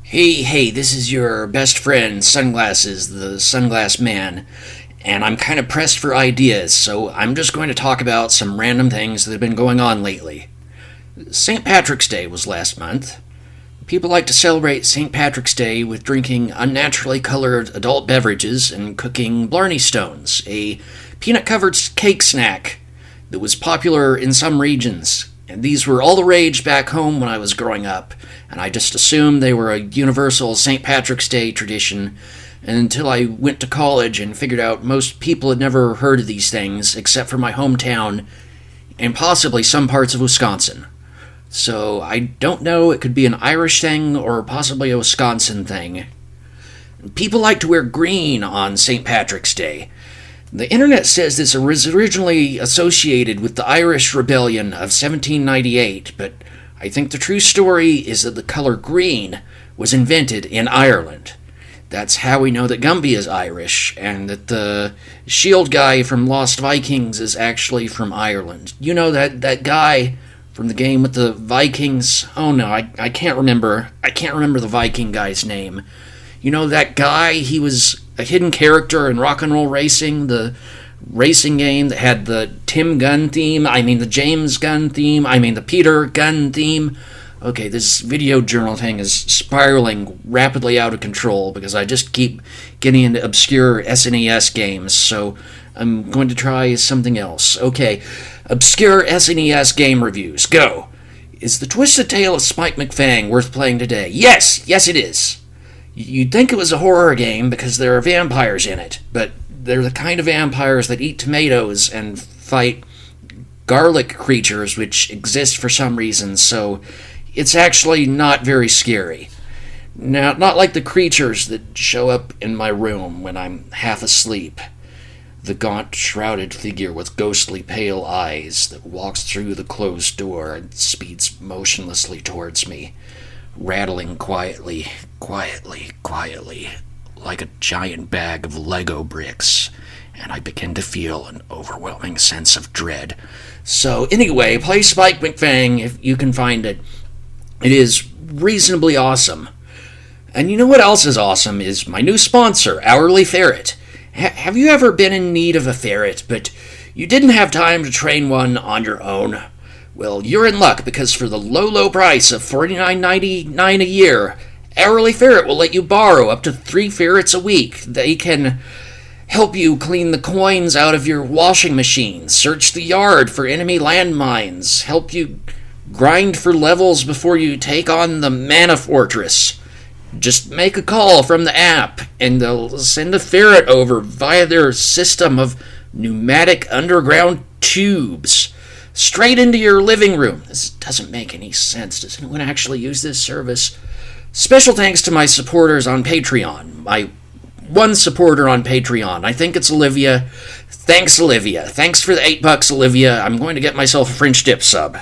Hey, this is your best friend, Sunglasses, the Sunglass Man, and I'm kind of pressed for ideas, so I'm just going to talk about some random things that have been going on lately. St. Patrick's Day was last month. People like to celebrate St. Patrick's Day with drinking unnaturally colored adult beverages and cooking Blarney Stones, a peanut covered cake snack that was popular in some regions. And these were all the rage back home when I was growing up, and I just assumed they were a universal St. Patrick's Day tradition until I went to college and figured out most people had never heard of these things except for my hometown and possibly some parts of Wisconsin. So I don't know, it could be an Irish thing or possibly a Wisconsin thing. People like to wear green on St. Patrick's Day. The internet says this was originally associated with the Irish Rebellion of 1798, but I think the true story is that the color green was invented in Ireland. That's how we know that Gumby is Irish, and that the shield guy from Lost Vikings is actually from Ireland. You know that guy from the game with the Vikings? Oh no, I can't remember. I can't remember the Viking guy's name. You know that guy, he was a hidden character in Rock and Roll Racing, the racing game that had the Tim Gunn theme, the James Gunn theme, the Peter Gunn theme. Okay, this video journal thing is spiraling rapidly out of control because I just keep getting into obscure SNES games, so I'm going to try something else. Okay, obscure SNES game reviews, go! Is The Twisted Tale of Spike McFang worth playing today? Yes it is! You'd think it was a horror game because there are vampires in it, but they're the kind of vampires that eat tomatoes and fight garlic creatures which exist for some reason, so it's actually not very scary. Now, not like the creatures that show up in my room when I'm half asleep. The gaunt, shrouded figure with ghostly pale eyes that walks through the closed door and speeds motionlessly towards me, rattling quietly, like a giant bag of Lego bricks, and I begin to feel an overwhelming sense of dread. So anyway, play Spike McFang if you can find it. It is reasonably awesome. And you know what else is awesome is my new sponsor, Hourly Ferret. Have you ever been in need of a ferret, but you didn't have time to train one on your own? Well, you're in luck because for the low price of $49.99 a year, Hourly Ferret will let you borrow up to 3 ferrets a week. They can help you clean the coins out of your washing machine, search the yard for enemy landmines, help you grind for levels before you take on the Mana Fortress. Just make a call from the app, and they'll send a ferret over via their system of pneumatic underground tubes straight into your living room. This doesn't make any sense. Does anyone actually use this service? Special thanks to my supporters on Patreon. My one supporter on Patreon. I think it's Olivia. Thanks, Olivia. Thanks for the $8, Olivia. I'm going to get myself a French dip sub.